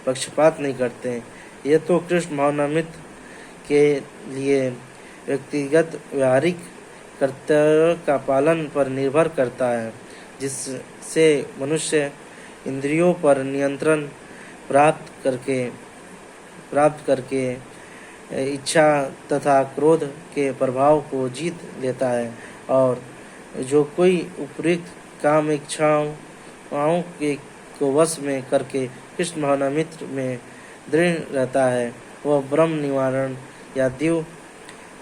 पक्षपात नहीं करते। यह तो कृष्ण भावनामृत के लिए व्यक्तिगत व्यवहारिक कर्तव्य का पालन पर निर्भर करता है, जिससे मनुष्य इंद्रियों पर नियंत्रण प्राप्त करके इच्छा तथा क्रोध के प्रभाव को जीत लेता है, और जो कोई उपयुक्त काम इच्छाओं के को वश में करके कृष्ण भावनामृत में दृढ़ रहता है, वह ब्रह्म निवारण या दिव्य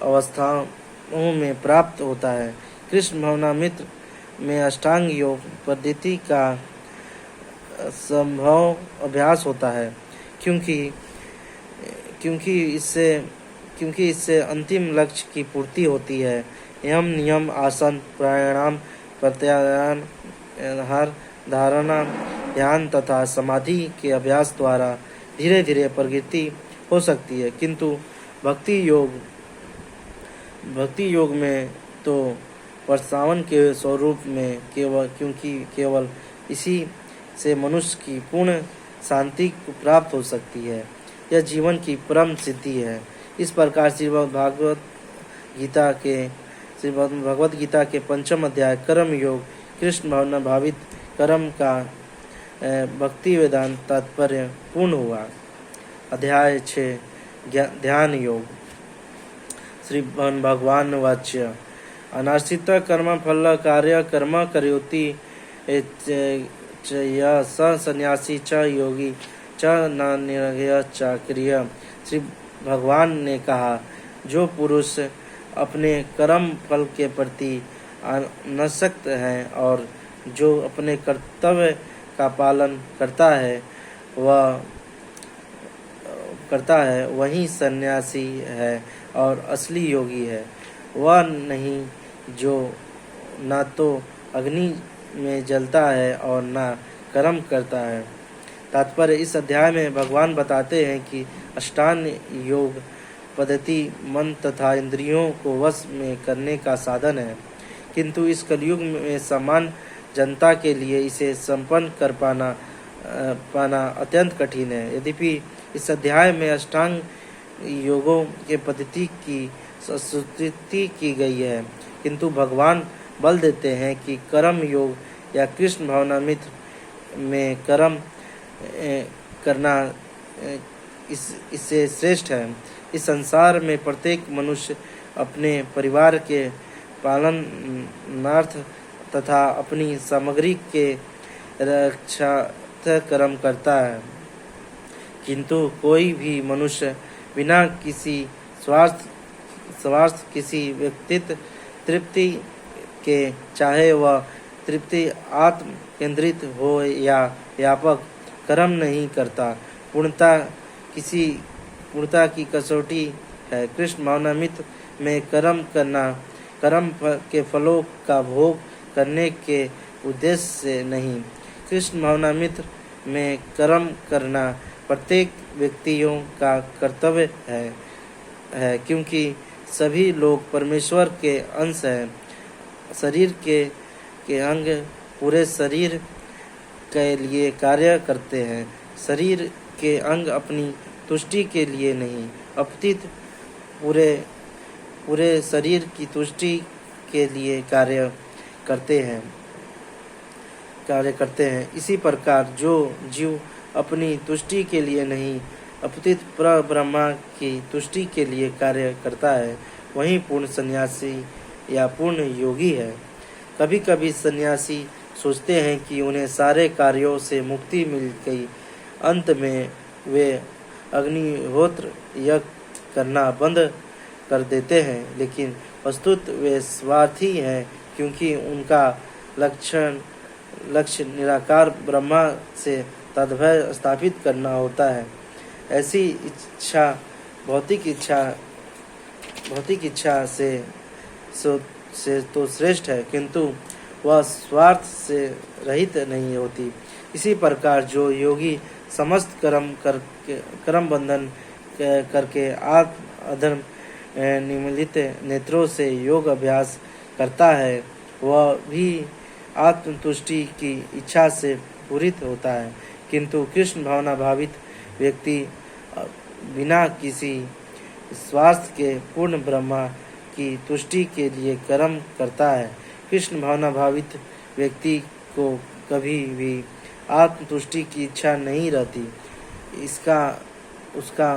अवस्थाओं में प्राप्त होता है। कृष्ण भावनामृत में अष्टांग योग पद्धति का संभव अभ्यास होता है, क्योंकि इससे अंतिम लक्ष्य की पूर्ति होती है। यम, नियम, आसन, प्राणायाम, प्रत्याहार, धारणा, ध्यान तथा समाधि के अभ्यास द्वारा धीरे धीरे प्रगति हो सकती है, किंतु भक्ति योग में तो प्रसावन के स्वरूप में केवल इसी से मनुष्य की पूर्ण शांति को प्राप्त हो सकती है। यह जीवन की परम सिद्धि है। इस प्रकार श्रीमद् भगवद गीता के 5वें अध्याय कर्म योग कृष्ण भावना भावित कर्म का भक्ति वेदांत तात्पर्य पूर्ण हुआ। अध्याय 6 ध्यान योग। श्री भगवान वाच्य अनाश्रित कर्म फल कार्य कर्म करोति स सन्यासी च योगी च न निरय च क्रिय। श्री भगवान ने कहा, जो पुरुष अपने कर्म फल के प्रति अनासक्त है और जो अपने कर्तव्य का पालन करता है वही सन्यासी है और असली योगी है। वह नहीं जो ना तो अग्नि में जलता है और ना कर्म करता है। तात्पर्य, इस अध्याय में भगवान बताते हैं कि अष्टांग योग पद्धति मन तथा इंद्रियों को वश में करने का साधन है, किंतु इस कलयुग में सामान्य जनता के लिए इसे संपन्न कर पाना अत्यंत कठिन है। यद्यपि इस अध्याय में अष्टांग योगों के पद्धति की स्तुति की गई है, किंतु भगवान बल देते हैं कि कर्म योग या कृष्ण भावनामृत में कर्म करना इससे श्रेष्ठ है। इस संसार में प्रत्येक मनुष्य अपने परिवार के पालनार्थ तथा अपनी सामग्री के रक्षार्थ कर्म करता है, किंतु कोई भी मनुष्य बिना किसी स्वार्थ किसी व्यक्तित्व तृप्ति के, चाहे वह तृप्ति आत्म केंद्रित हो या व्यापक, कर्म नहीं करता। पूर्णता की कसौटी है। कृष्ण भावनामृत में कर्म करना कर्म के फलों का भोग करने के उद्देश्य से नहीं। कृष्ण भावनामृत में कर्म करना प्रत्येक व्यक्तियों का कर्तव्य है, क्योंकि सभी लोग परमेश्वर के अंश हैं। शरीर के अंग पूरे शरीर के लिए कार्य करते हैं। शरीर के अंग अपनी तुष्टि के लिए नहीं, अपितु पूरे शरीर की तुष्टि के लिए कार्य करते हैं। इसी प्रकार जो जीव अपनी तुष्टि के लिए नहीं, अपितु परब्रह्म की तुष्टि के लिए कार्य करता है, वही पूर्ण सन्यासी या पूर्ण योगी है। कभी कभी सन्यासी सोचते हैं कि उन्हें सारे कार्यों से मुक्ति मिल गई। अंत में वे अग्निहोत्र यज्ञ करना बंद कर देते हैं, लेकिन वस्तुतः वे स्वार्थी हैं, क्योंकि उनका लक्ष्य निराकार ब्रह्मा से तद्भय स्थापित करना होता है। ऐसी इच्छा भौतिक इच्छा से तो श्रेष्ठ है, किंतु वह स्वार्थ से रहित नहीं होती। इसी प्रकार जो योगी समस्त कर्म बंधन करके आत्म अधर्म निमिलित नेत्रों से योग अभ्यास करता है, वह भी आत्मतुष्टि की इच्छा से पूरित होता है। किंतु कृष्ण भावना भावित व्यक्ति बिना किसी स्वार्थ के पूर्ण ब्रह्मा की तुष्टि के लिए कर्म करता है। कृष्ण भावना भावित व्यक्ति को कभी भी आत्मतुष्टि की इच्छा नहीं रहती। उसका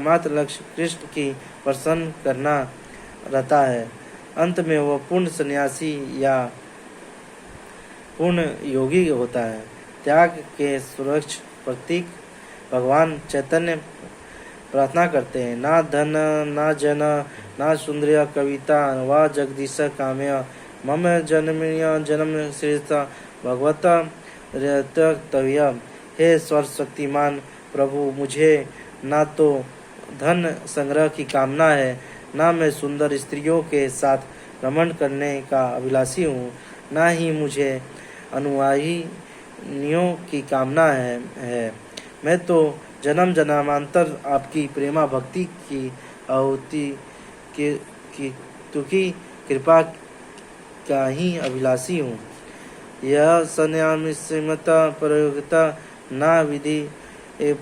मात्र लक्ष्य कृष्ण की प्रसन्न करना रहता है। अंत में वह पूर्ण सन्यासी या पूर्ण योगी होता है। त्याग के सुरक्ष प्रतीक भगवान चैतन्य प्रार्थना करते हैं। ना धन ना जन ना सुंदर कविता वा जगदीश काम्य मम जन्म श्रेष्ठ भगवत रतव्य। हे सर्वशक्तिमान प्रभु, मुझे ना तो धन संग्रह की कामना है, ना मैं सुंदर स्त्रियों के साथ भ्रमण करने का अभिलाषी हूँ, ना ही मुझे अनुयायियों की कामना है। मैं तो जन्म जन्मांतर आपकी प्रेमा भक्ति की आहुति की कृपा का ही अभिलाषी हूँ। यह संन्यासमता प्रयोगता ना विधि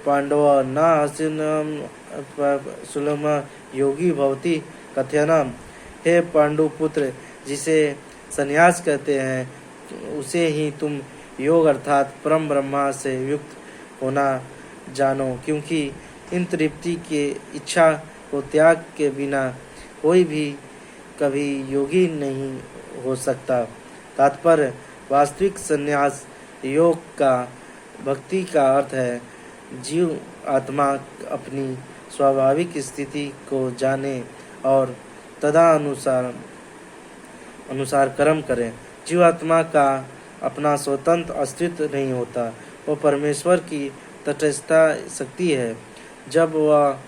पांडव ना हसिन सुलम योगी भवती कथ्यनम। हे पांडुपुत्र, जिसे संन्यास कहते हैं उसे ही तुम योग अर्थात परम ब्रह्मा से युक्त होना जानो, क्योंकि इन तृप्ति के इच्छा को त्याग के बिना कोई भी कभी योगी नहीं हो सकता। तात्पर्य वास्तविक संन्यास योग का भक्ति का अर्थ है जीव आत्मा अपनी स्वाभाविक स्थिति को जाने और अनुसार कर्म करें। जीवात्मा का अपना स्वतंत्र अस्तित्व नहीं होता, वह परमेश्वर की तटस्थता शक्ति है। जब वह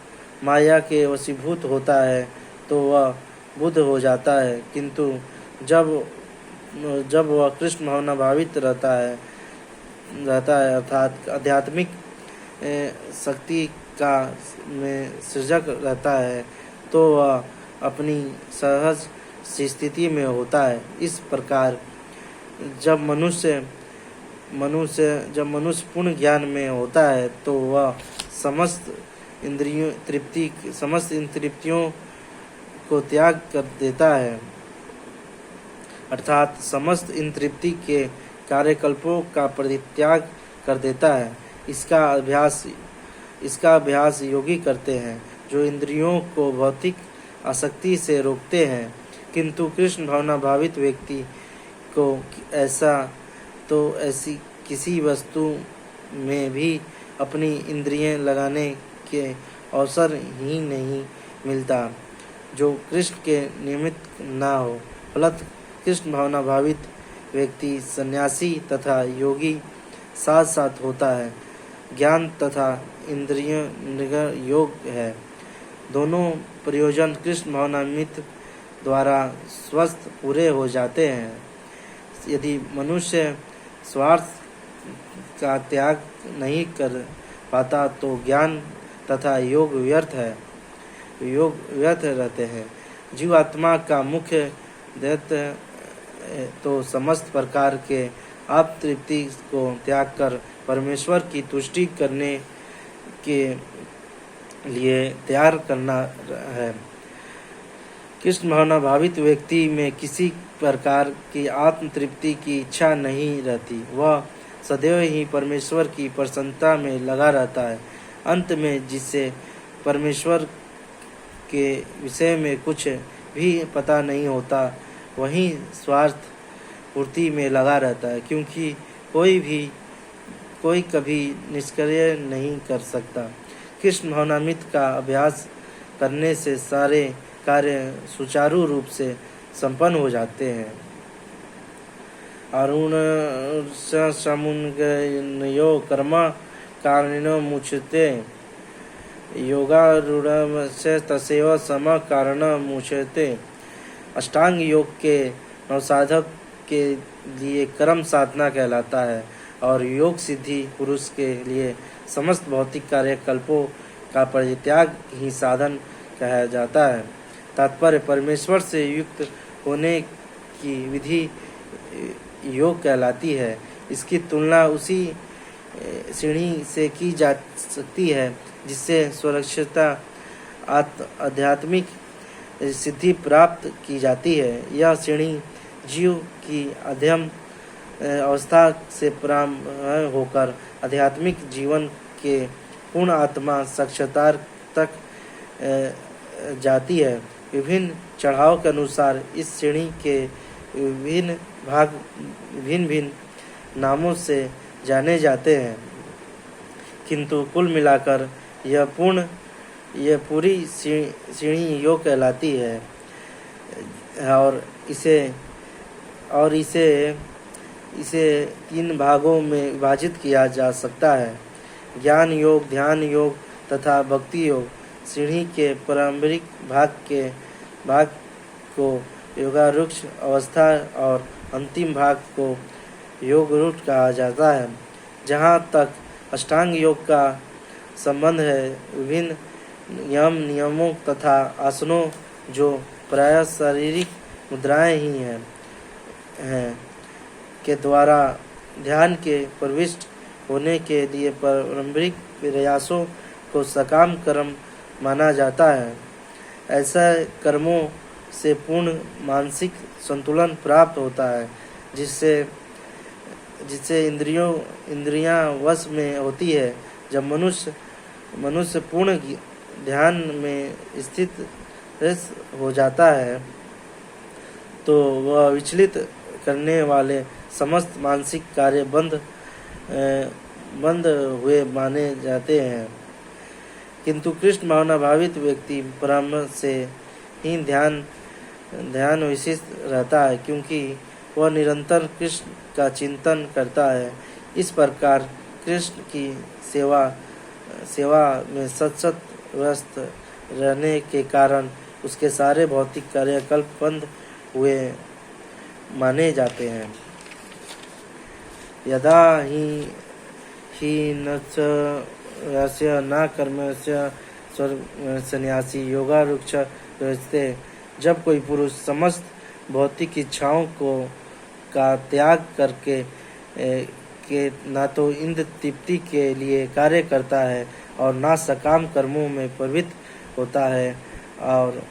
माया के वशीभूत होता है तो वह बुद्ध हो जाता है, किंतु जब वह कृष्ण भावना भावित रहता है अर्थात आध्यात्मिक शक्ति का में सजग रहता है, तो वह अपनी सहज स्थिति में होता है। इस प्रकार जब मनुष्य पूर्ण ज्ञान में होता है तो वह समस्त इन तृप्तियों को त्याग कर देता है, अर्थात समस्त इन तृप्ति के कार्यकल्पों का परित्याग कर देता है। इसका अभ्यास योगी करते हैं जो इंद्रियों को भौतिक आसक्ति से रोकते हैं, किंतु कृष्ण भावना भावित व्यक्ति को ऐसी किसी वस्तु में भी अपनी इंद्रियां लगाने के अवसर ही नहीं मिलता जो कृष्ण के निमित्त ना हो। फलतः कृष्ण भावना भावित व्यक्ति सन्यासी तथा योगी साथ साथ होता है। ज्ञान तथा इंद्रिय निग्रह योग है। दोनों प्रयोजन कृष्ण भावनामित द्वारा स्वस्थ पूरे हो जाते हैं। यदि मनुष्य स्वार्थ का त्याग नहीं कर पाता तो ज्ञान तथा योग व्यर्थ रहते हैं। जीवात्मा का मुख्य दैत्य तो समस्त प्रकार के आप तृप्ति को त्याग कर परमेश्वर की तुष्टि करने के लिए तैयार करना है। कृष्ण भावना भावित व्यक्ति में किसी प्रकार की आत्म तृप्ति की इच्छा नहीं रहती, वह सदैव ही परमेश्वर की प्रसन्नता में लगा रहता है। अंत में जिससे परमेश्वर के विषय में कुछ भी पता नहीं होता, वही स्वार्थ पूर्ति में लगा रहता है, क्योंकि कोई कभी निष्क्रिय नहीं कर सकता। कृष्ण भावनामृत का अभ्यास करने से सारे कार्य सुचारू रूप से संपन्न हो जाते हैं। अरुण समुन्नयो कर्म कारणिनो मुच्यते योगारूढ़ से तसेव सम कारण मुच्यते। अष्टांग योग के नवसाधक के लिए कर्म साधना कहलाता है और योग सिद्धि पुरुष के लिए समस्त भौतिक कार्यकल्पों का परित्याग ही साधन कहा जाता है। तात्पर्य परमेश्वर से युक्त होने की विधि योग कहलाती है। इसकी तुलना उसी सीढ़ी से की जा सकती है जिससे सुरक्षिता आध्यात्मिक सिद्धि प्राप्त की जाती है। यह सीढ़ी जीव की अध्यम अवस्था से प्रारंभ होकर आध्यात्मिक जीवन के पूर्ण आत्मा साक्षात्कार तक जाती है। विभिन्न चढ़ाव के अनुसार इस श्रेणी के विभिन्न भाग भिन्न भिन्न नामों से जाने जाते हैं, किंतु कुल मिलाकर यह पूरी श्रेणी योग कहलाती है और इसे 3 भागों में विभाजित किया जा सकता है: ज्ञान योग, ध्यान योग तथा भक्ति योग। सीढ़ी के प्रारंभिक भाग को योगारूढ़ अवस्था और अंतिम भाग को योगरूढ़ कहा जाता है। जहाँ तक अष्टांग योग का संबंध है, विभिन्न नियमों तथा आसनों जो प्रायः शारीरिक मुद्राएं ही हैं के द्वारा ध्यान के प्रविष्ट होने के लिए प्रारंभिक प्रयासों को सकाम कर्म माना जाता है। ऐसा कर्मों से पूर्ण मानसिक संतुलन प्राप्त होता है, जिससे इंद्रियां वश में होती है। जब मनुष्य पूर्ण ध्यान में स्थित हो जाता है तो वह विचलित करने वाले समस्त मानसिक कार्य बंद हुए माने जाते हैं। किंतु कृष्ण भावना भावित व्यक्ति प्रारंभ से ही ध्यान विशिष्ट रहता है, क्योंकि वह निरंतर कृष्ण का चिंतन करता है। इस प्रकार कृष्ण की सेवा में सतत व्यस्त रहने के कारण उसके सारे भौतिक कार्यकल्प बंद हुए माने जाते हैं। यदा ही न न कर्मस्य सन्यासी योगारूढ़ रहते। जब कोई पुरुष समस्त भौतिक इच्छाओं का त्याग करके न तो इंद्र तृप्ति के लिए कार्य करता है और न सकाम कर्मों में प्रवृत्त होता है, और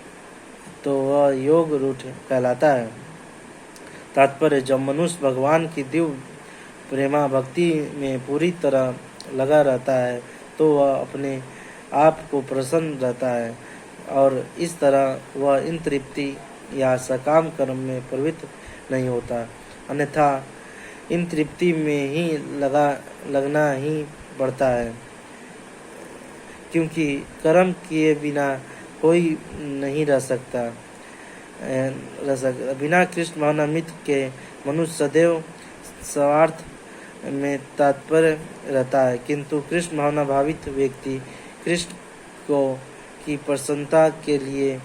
तो वह योग रूढ़ कहलाता है। तात्पर्य: जब मनुष्य भगवान की दिव्य प्रेमा भक्ति में पूरी तरह लगा रहता है तो वह अपने आप को प्रसन्न रहता है, और इस तरह वह इन तृप्ति या सकाम कर्म में प्रवृत्त नहीं होता। अन्यथा इन तृप्ति में ही लगना ही पड़ता है, क्योंकि कर्म किए बिना कोई नहीं रह सकता। बिना कृष्ण भावनामृत के मनुष्य सदैव स्वार्थ में तात्पर्य रहता है, किंतु कृष्ण भावना भावित व्यक्ति कृष्ण की प्रसन्नता के लिए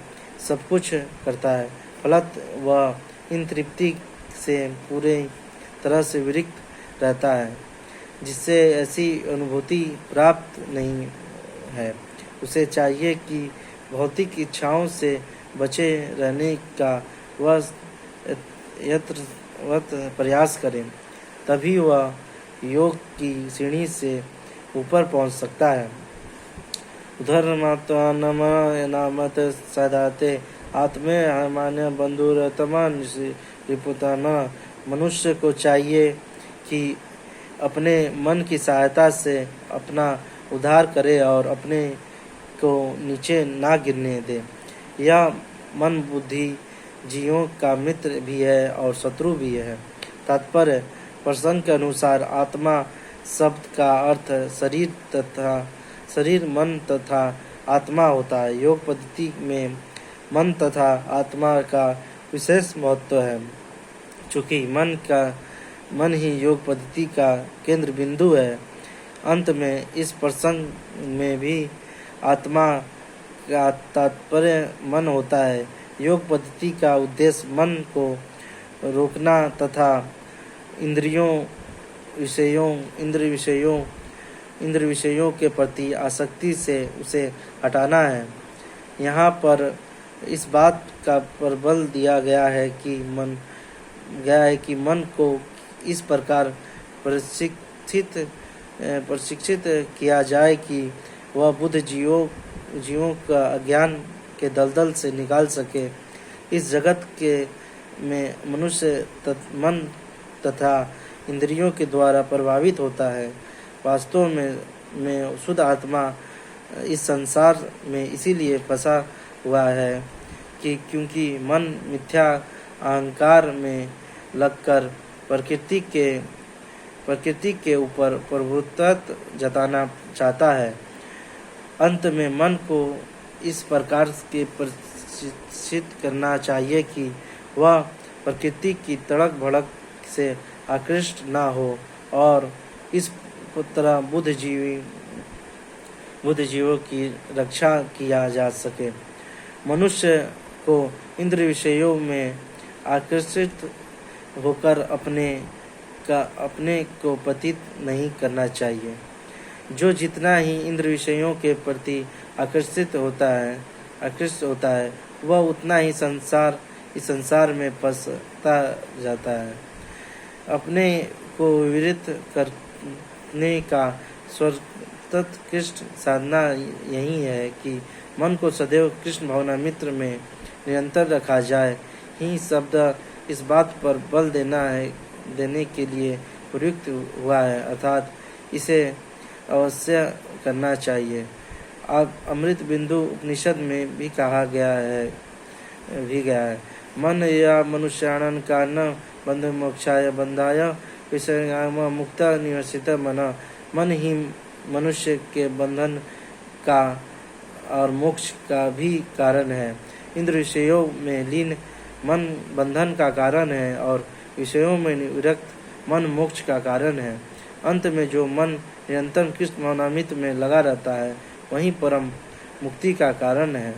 सब कुछ करता है। फलतः वह इन तृप्ति से पूरे तरह से विरक्त रहता है। जिससे ऐसी अनुभूति प्राप्त नहीं है, उसे चाहिए कि भौतिक इच्छाओं से बचे रहने का वह यथावत प्रयास करें, तभी वह योग की सीढ़ी से ऊपर पहुंच सकता है। धर्मात्मा नामत सदाते आत्मे मान्य बंधुरतमा रिपुताना। मनुष्य को चाहिए कि अपने मन की सहायता से अपना उद्धार करे और अपने को नीचे ना गिरने दे। यह मन बुद्धि जीवों का मित्र भी है और शत्रु भी है। तात्पर्य: प्रसंग के अनुसार आत्मा शब्द का अर्थ शरीर मन तथा आत्मा होता है। योग पद्धति में मन तथा आत्मा का विशेष महत्व है, चूँकि मन ही योग पद्धति का केंद्र बिंदु है। अंत में इस प्रसंग में भी आत्मा का तात्पर्य मन होता है। योग पद्धति का उद्देश्य मन को रोकना तथा इंद्र विषयों के प्रति आसक्ति से उसे हटाना है। यहाँ पर इस बात का पर बल दिया गया है कि मन को इस प्रकार प्रशिक्षित किया जाए कि वह बुद्ध जीवों का अज्ञान के दलदल से निकाल सके। इस जगत में मनुष्य मन तथा इंद्रियों के द्वारा प्रभावित होता है। वास्तव में शुद्ध आत्मा इस संसार में इसीलिए फंसा हुआ है कि क्योंकि मन मिथ्या अहंकार में लगकर प्रकृति के ऊपर प्रभुत्व जताना चाहता है। अंत में मन को इस प्रकार के प्रशिक्षित करना चाहिए कि वह प्रकृति की तड़क भड़क से आकृष्ट न हो और इस तरह बुद्ध जीवों की रक्षा किया जा सके। मनुष्य को इंद्रिय विषयों में आकर्षित होकर अपने को पतित नहीं करना चाहिए। जो जितना ही इंद्रिय विषयों के प्रति आकर्षित होता है वह उतना ही इस संसार में फंसता जाता है। अपने को विविध करने का सर्वोत्कृष्ट साधना यही है कि मन को सदैव कृष्ण भावनामृत में निरंतर रखा जाए। ही शब्द इस बात पर बल देने के लिए प्रयुक्त हुआ है, अर्थात इसे अवश्य करना चाहिए। अब अमृत बिंदु उपनिषद में भी कहा गया है मन या मनुष्याणन का न बंध मोक्षाय बंधाय विषयाम मुक्त निवर्सित मन ही मनुष्य के बंधन का और मोक्ष का भी कारण है। इंद्र विषयों में लीन मन बंधन का कारण है और विषयों में विरक्त मन मोक्ष का कारण है। अंत में जो मन निरंतर कृष्ण भावनामृत में लगा रहता है वही परम मुक्ति का कारण है।